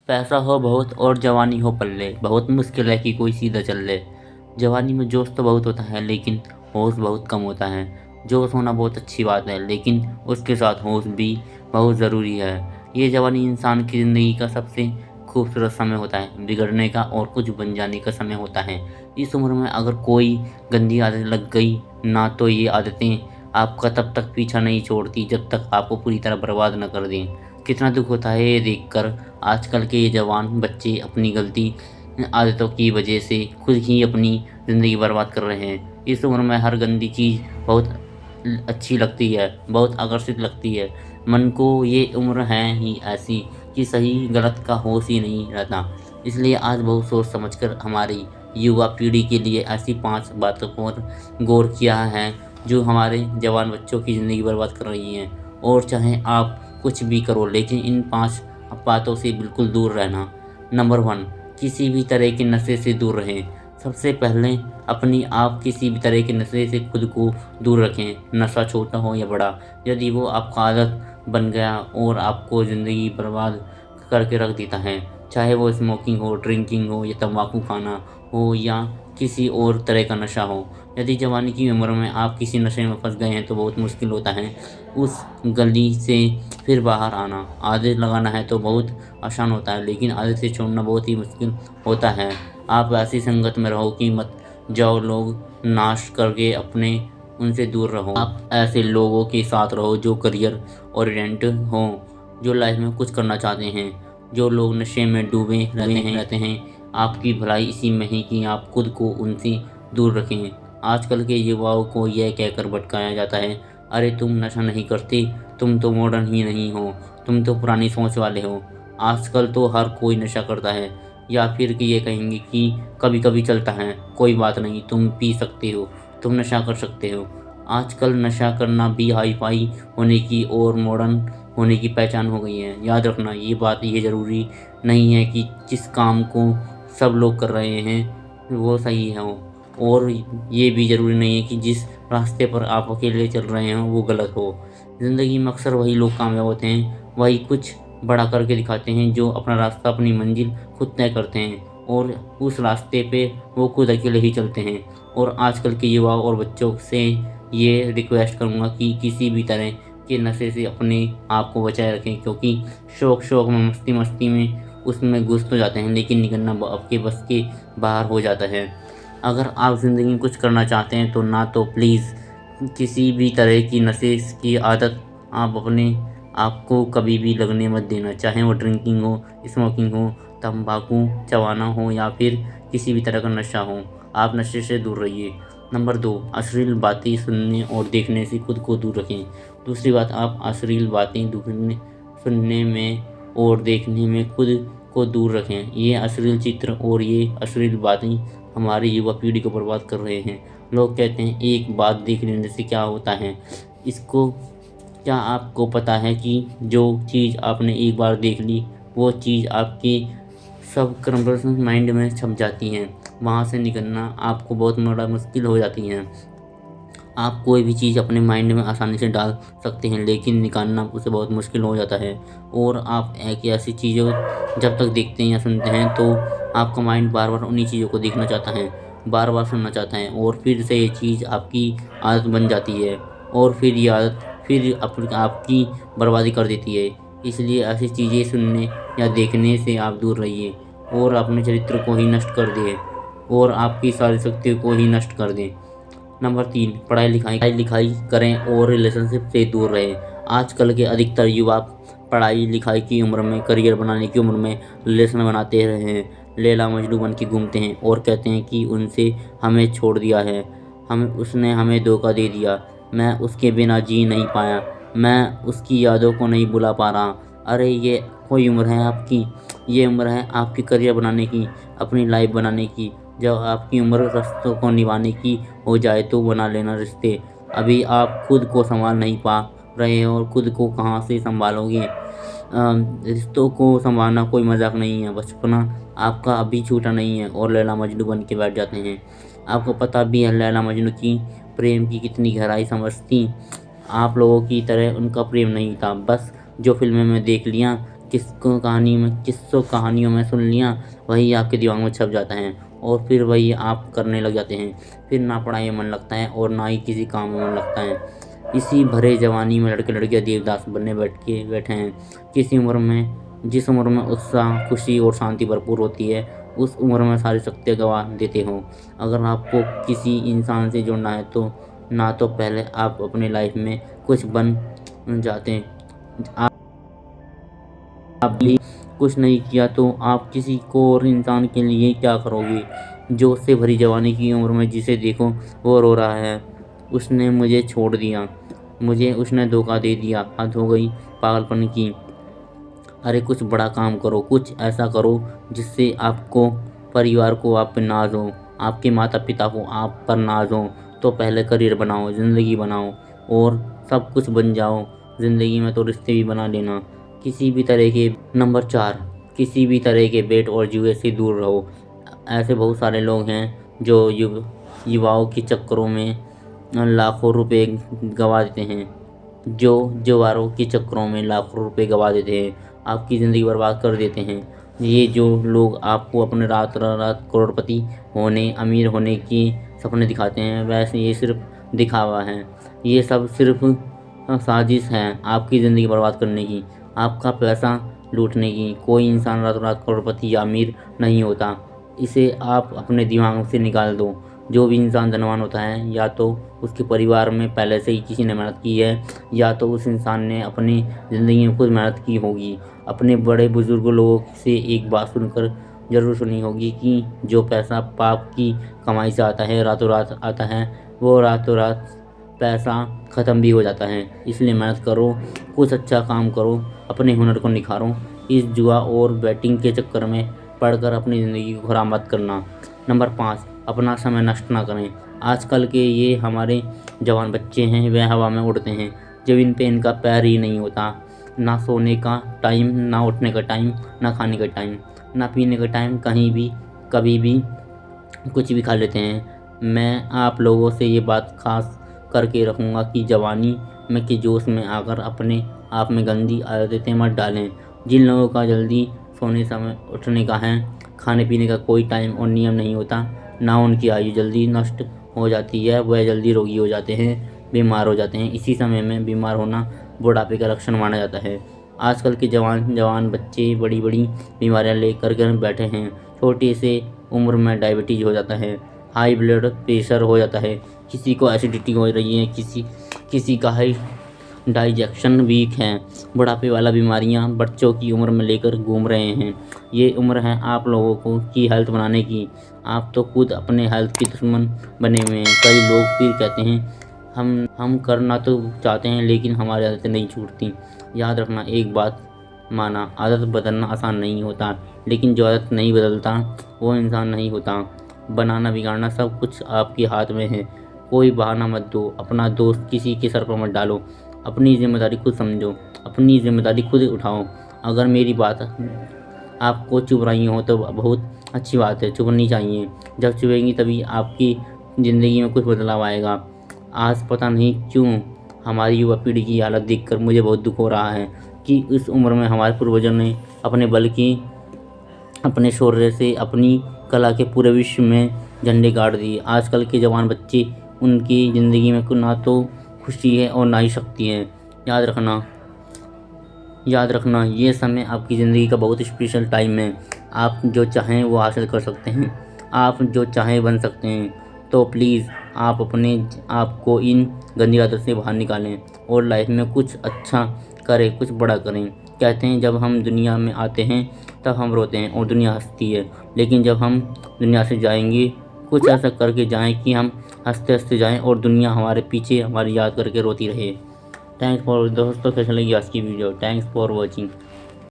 पैसा हो बहुत और जवानी हो पल्ले, बहुत मुश्किल है कि कोई सीधा चल ले। जवानी में जोश तो बहुत होता है लेकिन होश बहुत कम होता है। जोश होना बहुत अच्छी बात है लेकिन उसके साथ होश भी बहुत ज़रूरी है। ये जवानी इंसान की ज़िंदगी का सबसे खूबसूरत समय होता है, बिगड़ने का और कुछ बन जाने का समय होता है। इस उम्र में अगर कोई गंदी आदत लग गई ना तो ये आदतें आपका तब तक पीछा नहीं छोड़ती जब तक आपको पूरी तरह बर्बाद न कर दें। कितना दुख होता है ये देखकर आजकल के ये जवान बच्चे अपनी गलती आदतों की वजह से खुद ही अपनी ज़िंदगी बर्बाद कर रहे हैं। इस उम्र में हर गंदी चीज़ बहुत अच्छी लगती है, बहुत आकर्षित लगती है। मन को ये उम्र है ही ऐसी कि सही गलत का होश ही नहीं रहता। इसलिए आज बहुत सोच समझकर हमारी युवा पीढ़ी के लिए ऐसी 5 बातों पर गौर किया है जो हमारे जवान बच्चों की ज़िंदगी बर्बाद कर रही हैं। और चाहे आप कुछ भी करो लेकिन इन 5 बातों से बिल्कुल दूर रहना। नंबर 1, किसी भी तरह के नशे से दूर रहें। सबसे पहले अपनी आप किसी भी तरह के नशे से खुद को दूर रखें। नशा छोटा हो या बड़ा, यदि वो आपका आदत बन गया और आपको ज़िंदगी बर्बाद करके रख देता है, चाहे वो स्मोकिंग हो, ड्रिंकिंग हो या तम्बाकू खाना हो या किसी और तरह का नशा हो। यदि जवानी की उम्र में आप किसी नशे में फँस गए हैं तो बहुत मुश्किल होता है उस गली से फिर बाहर आना। आदत लगाना है तो बहुत आसान होता है लेकिन आदत से छोड़ना बहुत ही मुश्किल होता है। आप ऐसी संगत में रहो कि मत जाओ लोग नाश करके अपने उनसे दूर रहो। आप ऐसे लोगों के साथ रहो जो करियर ओरिएंट हों, जो लाइफ में कुछ करना चाहते हैं। जो लोग नशे में डूबे रहते हैं आपकी भलाई इसी में है कि आप खुद को उनसे दूर रखें। आजकल के युवाओं को यह कहकर भटकाया जाता है, अरे तुम नशा नहीं करते, तुम तो मॉडर्न ही नहीं हो, तुम तो पुरानी सोच वाले हो। आजकल तो हर कोई नशा करता है या फिर कि ये कहेंगे कि कभी-कभी चलता है, कोई बात नहीं, तुम पी सकते हो, तुम नशा कर सकते हो। आजकल नशा करना भी हाई-फाई होने की और मॉडर्न होने की पहचान हो गई है। याद रखना ये बात ये ज़रूरी नहीं है कि जिस काम को सब लोग कर रहे हैं वो सही हो और ये भी ज़रूरी नहीं है कि जिस रास्ते पर आप अकेले चल रहे हो वो गलत हो। ज़िंदगी में अक्सर वही लोग कामयाब होते हैं, वही कुछ बड़ा करके दिखाते हैं जो अपना रास्ता अपनी मंजिल खुद तय करते हैं और उस रास्ते पे वो खुद अकेले ही चलते हैं। और आजकल के युवा और बच्चों से ये रिक्वेस्ट करूँगा कि किसी भी तरह के नशे से अपने आप को बचाए रखें क्योंकि शौक में मस्ती में उसमें घुस तो जाते हैं लेकिन निकलना आपके बस के बाहर हो जाता है। अगर आप ज़िंदगी में कुछ करना चाहते हैं तो ना तो प्लीज़ किसी भी तरह की नशे की आदत आप अपने आप को कभी भी लगने मत देना, चाहे वो ड्रिंकिंग हो, स्मोकिंग हो, तम्बाकू चबाना हो या फिर किसी भी तरह का नशा हो। आप नशे से दूर रहिए। नंबर 2, अश्लील बातें सुनने और देखने से खुद को दूर रखें। दूसरी बात, आप अश्लील बातें सुनने में और देखने में खुद को दूर रखें। ये अश्लील चित्र और ये अश्लील बातें हमारी युवा पीढ़ी को बर्बाद कर रहे हैं। लोग कहते हैं एक बात देख लेने से क्या होता है, इसको क्या आपको पता है कि जो चीज़ आपने एक बार देख ली वो चीज़ आपकी सबकॉन्शियस माइंड में छप जाती है, वहाँ से निकलना आपको बहुत बड़ा मुश्किल हो जाती है। आप कोई भी चीज़ अपने माइंड में आसानी से डाल सकते हैं लेकिन निकालना उसे बहुत मुश्किल हो जाता है। और आप एक ऐसी चीज़ों जब तक देखते हैं या सुनते हैं तो आपका माइंड बार बार उन्हीं चीज़ों को देखना चाहता है, बार बार सुनना चाहता है और फिर से ये चीज़ आपकी आदत बन जाती है और फिर ये आदत फिर आपकी बर्बादी कर देती है। इसलिए ऐसी चीज़ें सुनने या देखने से आप दूर रहिए और अपने चरित्र को ही नष्ट कर दें और आपकी सारी शक्तियों को ही नष्ट कर दें। नंबर 3, पढ़ाई-लिखाई करें और रिलेशनशिप से दूर रहें। आजकल के अधिकतर युवा पढ़ाई-लिखाई की उम्र में, करियर बनाने की उम्र में रिलेशन बनाते हैं, लैला मजनू बन के घूमते हैं और कहते हैं कि उनसे हमें छोड़ दिया है, उसने हमें धोखा दे दिया, मैं उसके बिना जी नहीं पाया, मैं उसकी यादों को नहीं भुला पा रहा। अरे ये कोई उम्र है आपकी? ये उम्र है आपकी करियर बनाने की, अपनी लाइफ बनाने की। जब आपकी उम्र रिश्तों को निभाने की हो जाए तो बना लेना रिश्ते। अभी आप खुद को संभाल नहीं पा रहे हो और खुद को कहाँ से संभालोगे। रिश्तों को संभालना कोई मजाक नहीं है। बचपना आपका अभी छूटा नहीं है और लैला मजनू बन के बैठ जाते हैं। आपको पता भी है लैला मजनू की प्रेम की कितनी गहराई समझ थी। आप लोगों की तरह उनका प्रेम नहीं था, बस जो फिल्में में देख लिया किस्सों कहानियों में सुन लिया, वही आपके दिमाग में छप जाता है और फिर वही आप करने लग जाते हैं। फिर ना पढ़ाई में मन लगता है और ना ही किसी काम में मन लगता है। इसी भरे जवानी में लड़के लड़कियां देवदास बनने बैठे हैं। जिस उम्र में उत्साह, खुशी और शांति भरपूर होती है, उस उम्र में सारी शक्तियाँ गंवा देते हो। अगर आपको किसी इंसान से जुड़ना है तो ना तो पहले आप अपनी लाइफ में कुछ बन जाते, आप भी कुछ नहीं किया तो आप किसी को और इंसान के लिए क्या करोगे। जोश से भरी जवानी की उम्र में जिसे देखो वो रो रहा है, उसने मुझे छोड़ दिया, मुझे उसने धोखा दे दिया, हद हो गई पागलपन की। अरे कुछ बड़ा काम करो, कुछ ऐसा करो जिससे आपको परिवार को आप पे नाज हो, आपके माता पिता को आप पर नाज हो। तो पहले करियर बनाओ, ज़िंदगी बनाओ और सब कुछ बन जाओ। ज़िंदगी में तो रिश्ते भी बना लेना। नंबर 4, किसी भी तरह के बेट और जुए से दूर रहो। ऐसे बहुत सारे लोग हैं जो युवाओं के चक्करों में लाखों रुपए गवा देते हैं, आपकी ज़िंदगी बर्बाद कर देते हैं। ये जो लोग आपको अपने रात रात करोड़पति होने, अमीर होने की सपने दिखाते हैं, वैसे ये सिर्फ दिखावा है। ये सब सिर्फ साजिश है आपकी ज़िंदगी बर्बाद करने की, आपका पैसा लूटने की। कोई इंसान रातों रात करोड़पति या अमीर नहीं होता, इसे आप अपने दिमाग से निकाल दो। जो भी इंसान धनवान होता है, या तो उसके परिवार में पहले से ही किसी ने मेहनत की है, या तो उस इंसान ने अपनी ज़िंदगी में खुद मेहनत की होगी। अपने बड़े बुजुर्ग लोगों से एक बात सुनकर ज़रूर सुनी होगी कि जो पैसा पाप की कमाई से आता है, रातों रात आता है, वो रातों रात पैसा ख़त्म भी हो जाता है। इसलिए मेहनत करो, कुछ अच्छा काम करो, अपने हुनर को निखारो। इस जुआ और बैटिंग के चक्कर में पड़कर अपनी ज़िंदगी को खराब मत करना। नंबर 5, अपना समय नष्ट ना करें। आजकल के ये हमारे जवान बच्चे हैं, वह हवा में उड़ते हैं जब इन पे इनका पैर ही नहीं होता। ना सोने का टाइम, ना उठने का टाइम, ना खाने का टाइम, ना पीने का टाइम, कहीं भी कभी भी कुछ भी खा लेते हैं। मैं आप लोगों से ये बात खास करके रखूँगा कि जवानी में के जोश में आकर अपने आप में गंदी आदतें मत डालें। जिन लोगों का जल्दी सोने समय उठने का है, खाने पीने का कोई टाइम और नियम नहीं होता, ना उनकी आयु जल्दी नष्ट हो जाती है, वह जल्दी रोगी हो जाते हैं, बीमार हो जाते हैं। इसी समय में बीमार होना बुढ़ापे का लक्षण माना जाता है। आजकल के जवान बच्चे बड़ी बड़ी बीमारियां लेकर के बैठे हैं। छोटी से उम्र में डायबिटीज हो जाता है, हाई ब्लड प्रेशर हो जाता है, किसी को एसिडिटी हो रही है, किसी का हाई डाइजेशन वीक है। बुढ़ापे वाला बीमारियां बच्चों की उम्र में लेकर घूम रहे हैं। ये उम्र है आप लोगों को की हेल्थ बनाने की, आप तो खुद अपने हेल्थ के दुश्मन बने हुए हैं। कई लोग फिर कहते हैं हम करना तो चाहते हैं लेकिन हमारी आदतें नहीं छूटती। याद रखना एक बात, माना आदत बदलना आसान नहीं होता, लेकिन जो आदत नहीं बदलता वो इंसान नहीं होता। बनाना बिगाड़ना सब कुछ आपके हाथ में है। कोई बहाना मत दो, अपना दोष किसी के सर पर मत डालो। अपनी जिम्मेदारी खुद समझो, अपनी जिम्मेदारी खुद उठाओ। अगर मेरी बात आपको चुभ रही हो तो बहुत अच्छी बात है, चुभनी चाहिए। जब चुभेंगी तभी आपकी ज़िंदगी में कुछ बदलाव आएगा। आज पता नहीं क्यों हमारी युवा पीढ़ी की हालत देखकर मुझे बहुत दुख हो रहा है कि इस उम्र में हमारे पूर्वजों ने अपने बल की, अपने शौर्य से, अपनी कला के पूरे विश्व में झंडे गाड़ दिए। आजकल के जवान बच्चे, उनकी ज़िंदगी में ना तो खुशी है और ना ही शक्ति है। याद रखना ये समय आपकी ज़िंदगी का बहुत स्पेशल टाइम है। आप जो चाहें वो हासिल कर सकते हैं, आप जो चाहें बन सकते हैं। तो प्लीज़ आप अपने आप को इन गंदी आदत से बाहर निकालें और लाइफ में कुछ अच्छा करें, कुछ बड़ा करें। कहते हैं जब हम दुनिया में आते हैं तब हम रोते हैं और दुनिया हंसती है, लेकिन जब हम दुनिया से जाएंगे कुछ ऐसा करके जाएं कि हम हंसते हंसते जाएं और दुनिया हमारे पीछे हमारी याद करके रोती रहे। थैंक्स फॉर दोस्तों, कैसे लगी आज की वीडियो। Thanks for watching.